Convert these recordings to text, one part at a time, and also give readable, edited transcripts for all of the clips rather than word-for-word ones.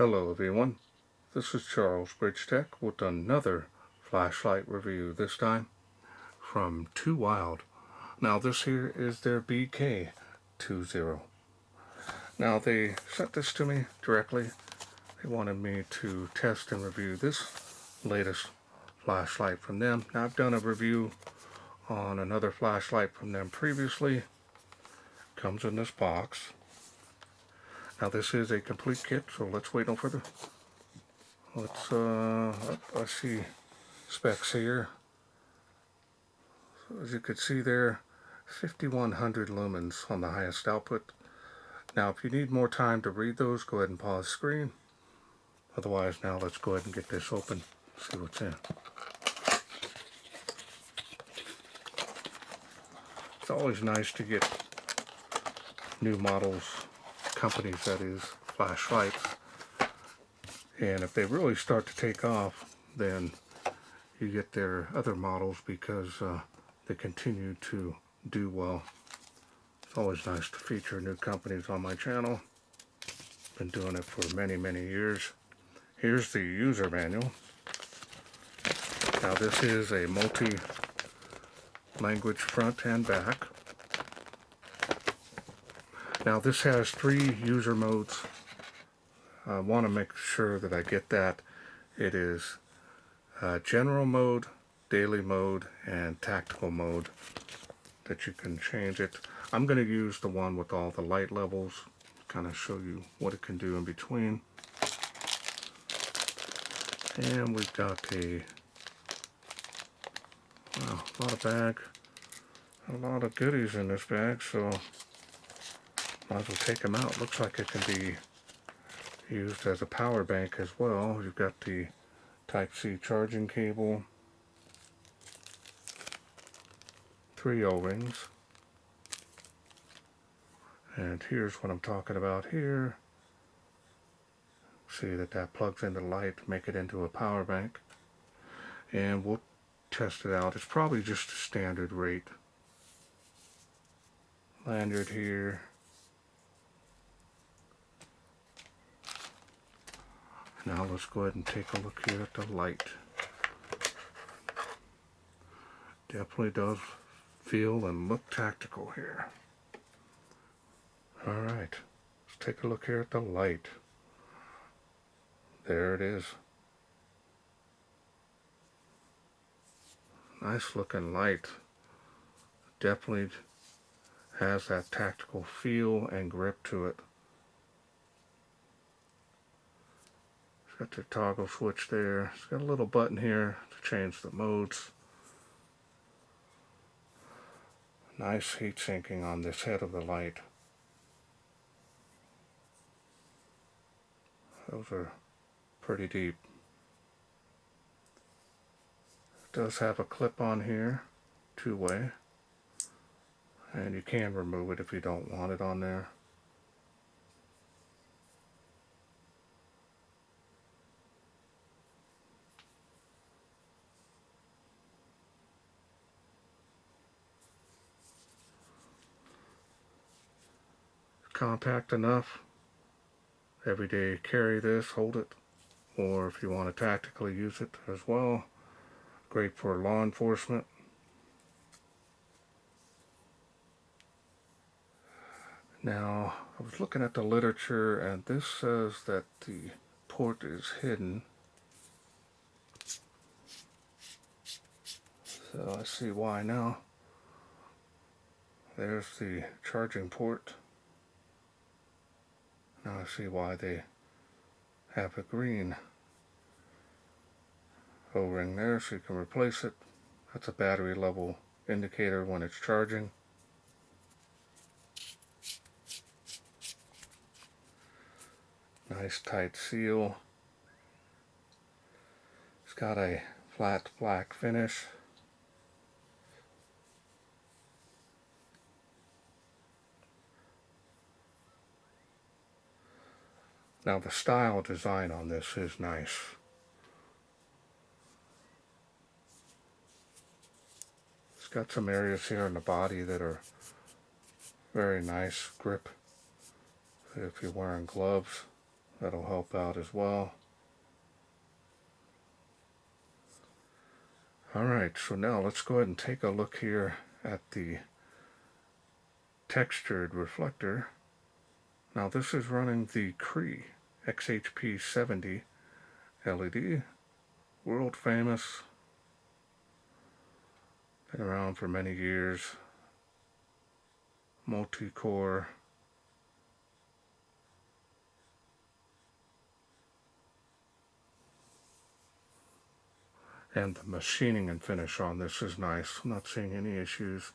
Hello everyone, this is Charles BridgTec with another flashlight review, this time from TOWILD. Now this here is their BK20. Now they sent this to me directly. They wanted me to test and review this latest flashlight from them. Now I've done a review on another flashlight from them previously. Comes in this box. Now this is a complete kit, so let's wait no further. I see specs here. So as you can see there, 5100 lumens on the highest output. Now if you need more time to read those, go ahead and pause the screen. Otherwise, now let's go ahead and get this open, see what's in. It's always nice to get new models, companies that is, flashlights. And if they really start to take off, then you get their other models because they continue to do well. It's always nice to feature new companies on my channel. Been doing it for many, many years. Here's the user manual. Now this is a multi-language front and back. Now this has 3 user modes. I want to make sure that I get that. It is general mode, daily mode, and tactical mode that you can change it. I'm going to use the one with all the light levels, kind of show you what it can do in between. And we've got a lot of bag, a lot of goodies in this bag, so might as well take them out. Looks like it can be used as a power bank as well. You've got the Type-C charging cable, 3 O-rings, and here's what I'm talking about here. See that plugs into the light, make it into a power bank, and we'll test it out. It's probably just a standard rate. Lanyard here. Now let's go ahead and take a look here at the light. Definitely does feel and look tactical here. Alright, let's take a look here at the light. There it is. Nice looking light. Definitely has that tactical feel and grip to it. Got the toggle switch there. It's got a little button here to change the modes. Nice heat sinking on this head of the light. Those are pretty deep. It does have a clip on here, 2-way, and you can remove it if you don't want it on there. Compact enough, everyday carry this, hold it, or if you want to tactically use it as well, great for law enforcement. Now I was looking at the literature and this says that the port is hidden, so I see why now. There's the charging port. Now I see why they have a green O-ring there, so you can replace it. That's a battery level indicator when it's charging. Nice tight seal. It's got a flat black finish. Now the style design on this is nice. It's got some areas here in the body that are very nice grip if you're wearing gloves. That'll help out as well. Alright, so now let's go ahead and take a look here at the textured reflector. Now this is running the CREE XHP70 LED, world famous, been around for many years, multi-core, and the machining and finish on this is nice. I'm not seeing any issues.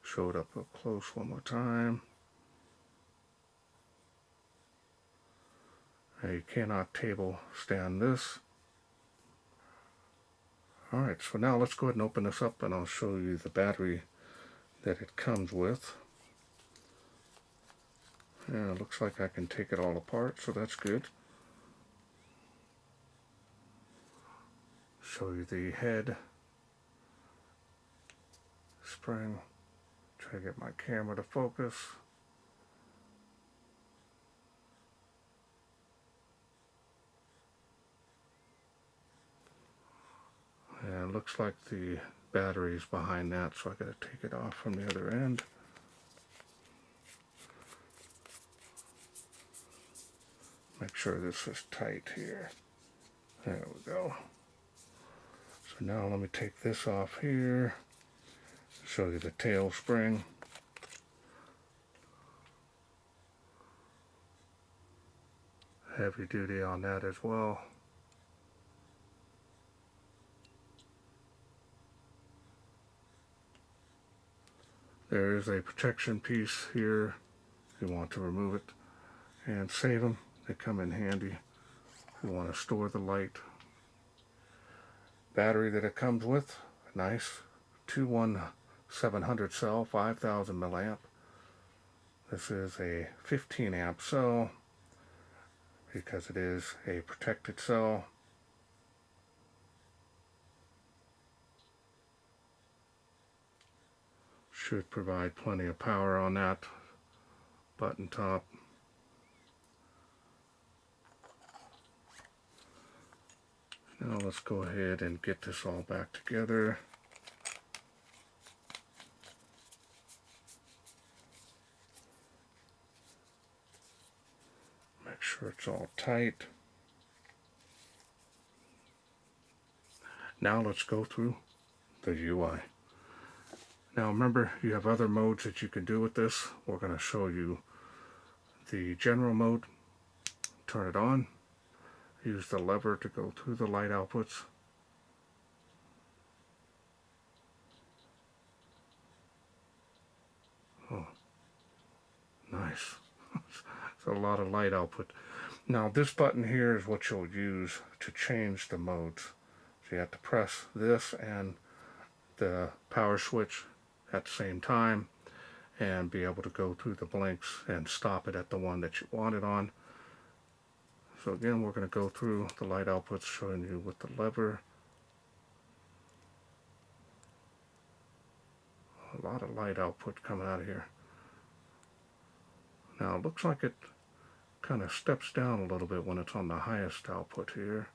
Show it up close one more time. Now you cannot table stand this. Alright, so now let's go ahead and open this up and I'll show you the battery that it comes with. Yeah, it looks like I can take it all apart, so that's good. Show you the head spring. Try to get my camera to focus. And it looks like the battery's behind that, so I gotta take it off from the other end. Make sure this is tight here. There we go. So now let me take this off here. Show you the tail spring. Heavy duty on that as well. There is a protection piece here if you want to remove it and save them. They come in handy if you want to store the light. Battery that it comes with, nice 21700 cell, 5000 milliamp. This is a 15 amp cell because it is a protected cell. Should provide plenty of power on that button top. Now let's go ahead and get this all back together. Make sure it's all tight. Now let's go through the UI. Now remember, you have other modes that you can do with this. We're going to show you the general mode. Turn it on. Use the lever to go through the light outputs. Oh, nice. It's a lot of light output. Now this button here is what you'll use to change the modes. So you have to press this and the power switch at the same time and be able to go through the blinks and stop it at the one that you want it on. So again, we're going to go through the light outputs, showing you with the lever. A lot of light output coming out of here. Now it looks like it kind of steps down a little bit when it's on the highest output here.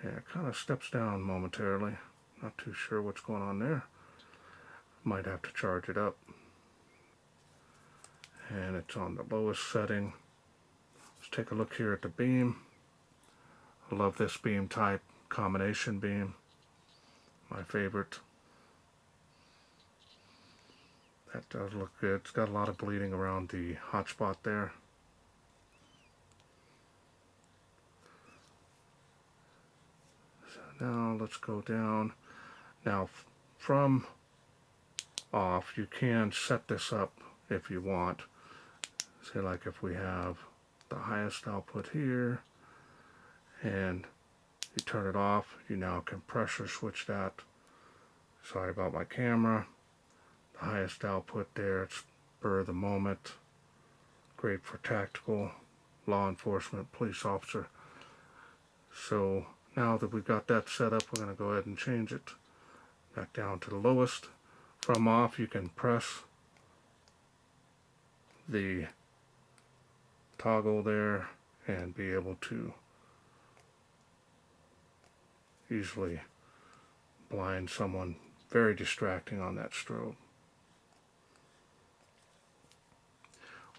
Yeah, it kind of steps down momentarily. Not too sure what's going on there. Might have to charge it up. And it's on the lowest setting. Let's take a look here at the beam. I love this beam type, combination beam. My favorite. That does look good. It's got a lot of bleeding around the hot spot there. So now let's go down. Now from off, you can set this up if you want. Say like if we have the highest output here and you turn it off, you now can pressure switch that. Sorry about my camera. The highest output there, it's spur of the moment. Great for tactical, law enforcement, police officer. So now that we've got that set up, we're going to go ahead and change it back down to the lowest. From off, you can press the toggle there and be able to easily blind someone. Very distracting on that strobe.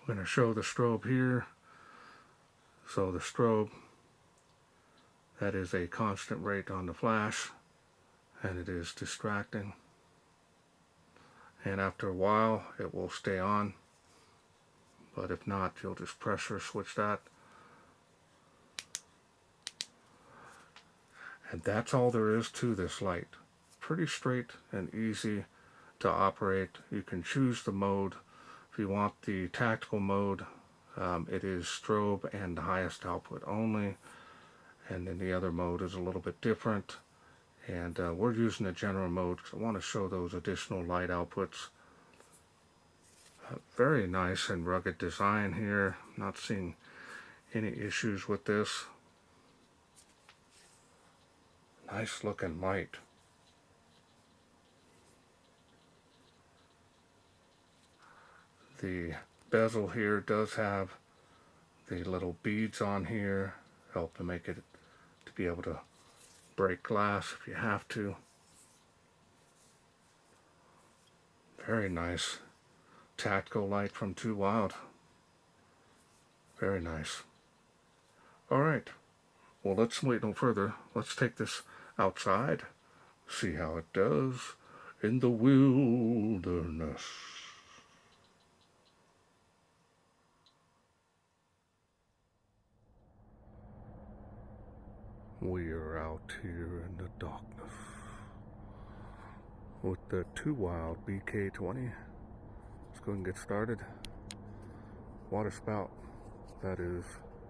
We're going to show the strobe here. So the strobe, that is a constant rate on the flash, and it is distracting. And after a while it will stay on, but if not, you'll just pressure switch that. And that's all there is to this light. Pretty straight and easy to operate. You can choose the mode. If you want the tactical mode, it is strobe and the highest output only, and then the other mode is a little bit different. And we're using the general mode because I want to show those additional light outputs. Very nice and rugged design here. Not seeing any issues with this. Nice looking light. The bezel here does have the little beads on here, help to make it to be able to break glass if you have to. Very nice tactical light from TOWILD. Very nice. Alright, well, let's wait no further. Let's take this outside, see how it does in the wilderness. We are out here in the darkness with the TOWILD BK20. Let's go and get started. Water spout, that is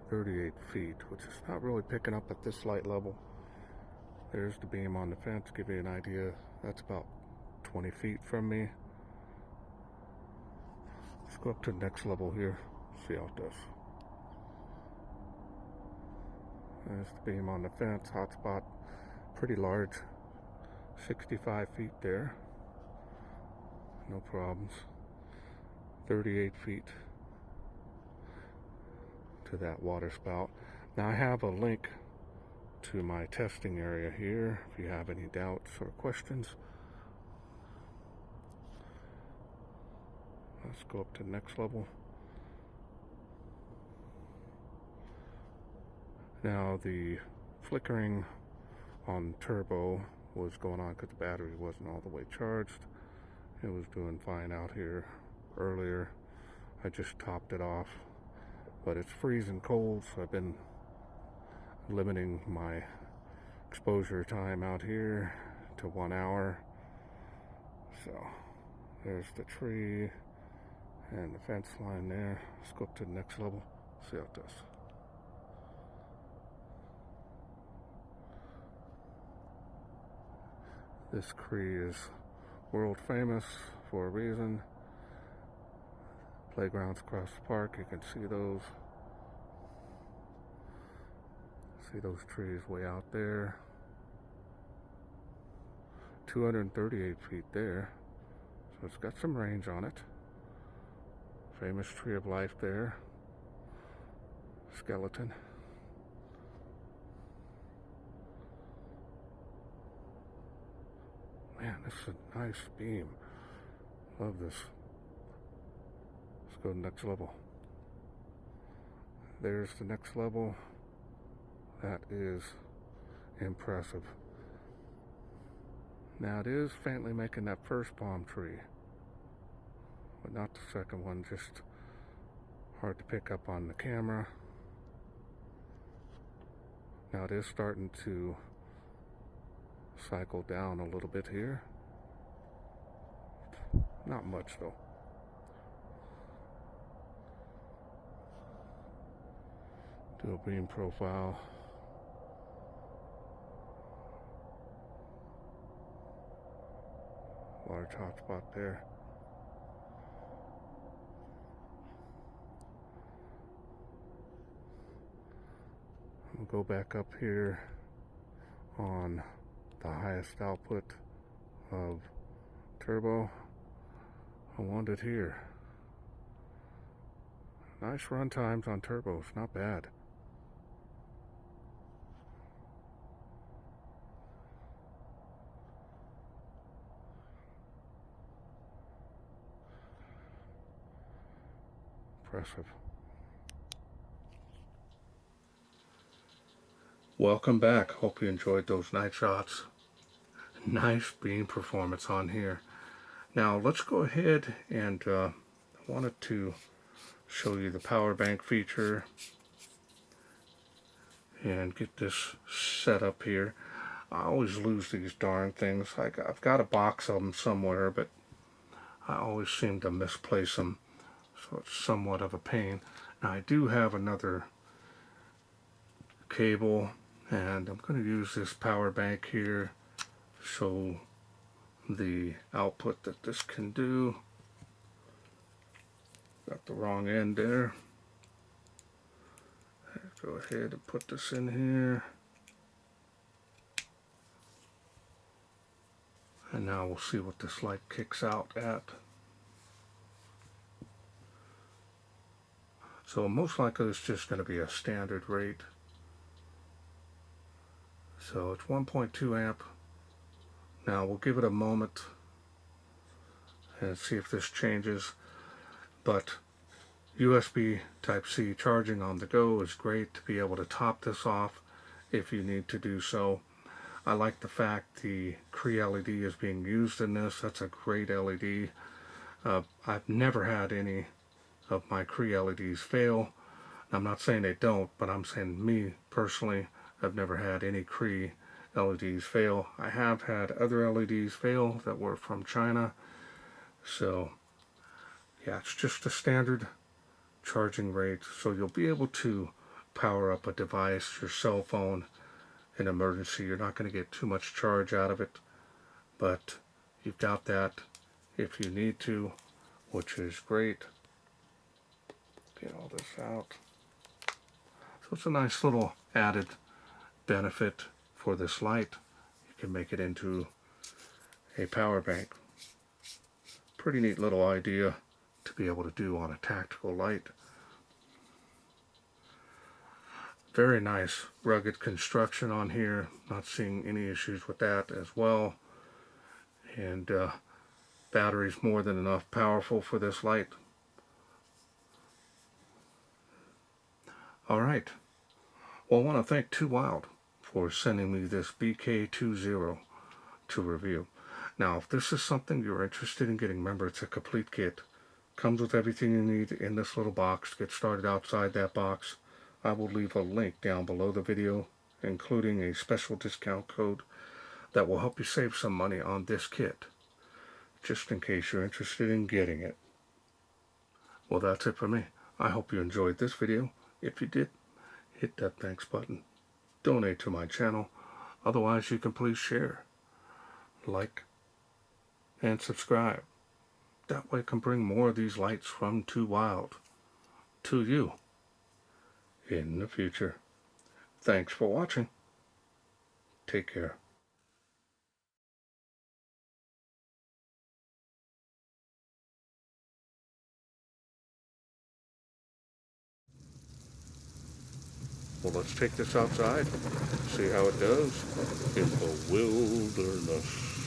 38 feet, which is not really picking up at this light level. There's the beam on the fence, give you an idea. That's about 20 feet from me. Let's go up to the next level here, see how it does. There's the beam on the fence, hotspot, pretty large, 65 feet there, no problems. 38 feet to that water spout. Now I have a link to my testing area here if you have any doubts or questions. Let's go up to the next level. Now the flickering on turbo was going on because the battery wasn't all the way charged. It was doing fine out here earlier. I just topped it off, but it's freezing cold, so I've been limiting my exposure time out here to 1 hour. So there's the tree and the fence line there. Let's go up to the next level, see how it does. This CREE is world famous for a reason. Playgrounds across the park, you can see those. See those trees way out there. 238 feet there, so it's got some range on it. Famous tree of life there. Skeleton. Man, this is a nice beam. Love this. Let's go to the next level. There's the next level. That is impressive. Now it is faintly making that first palm tree, but not the second one. Just hard to pick up on the camera. Now it is starting to cycle down a little bit here. Not much though. Do a beam profile. Large hotspot there. We'll go back up here on the highest output of turbo. I want it here. Nice run times on turbos, not bad. Impressive. Welcome back. Hope you enjoyed those night shots. Nice beam performance on here. Now let's go ahead and I wanted to show you the power bank feature and get this set up here. I always lose these darn things. I've got a box of them somewhere, but I always seem to misplace them, so it's somewhat of a pain. Now I do have another cable, and I'm going to use this power bank here to show the output that this can do. Got the wrong end there. Go ahead and put this in here. And now we'll see what this light kicks out at. So most likely it's just going to be a standard rate. So it's 1.2 amp. Now we'll give it a moment and see if this changes. But USB Type-C charging on the go is great to be able to top this off if you need to do so. I like the fact the CREE LED is being used in this. That's a great LED. I've never had any of my CREE LEDs fail. I'm not saying they don't, but I'm saying me personally, I've never had any CREE LEDs fail. I have had other LEDs fail that were from China. So yeah, it's just a standard charging rate, so you'll be able to power up a device, your cell phone, in emergency. You're not going to get too much charge out of it, but you've got that if you need to, which is great. Get all this out. So it's a nice little added benefit for this light. You can make it into a power bank. Pretty neat little idea to be able to do on a tactical light. Very nice rugged construction on here. Not seeing any issues with that as well. And battery's more than enough powerful for this light. Alright. Well, I want to thank TOWILD for sending me this BK20 to review. Now, if this is something you're interested in getting, remember it's a complete kit. Comes with everything you need in this little box. Get started outside that box. I will leave a link down below the video, including a special discount code that will help you save some money on this kit, just in case you're interested in getting it. Well, that's it for me. I hope you enjoyed this video. If you did, hit that thanks button. Donate to my channel. Otherwise, you can please share, like, and subscribe. That way I can bring more of these lights from TOWILD to you in the future. Thanks for watching. Take care. Well, let's take this outside, see how it does in the wilderness.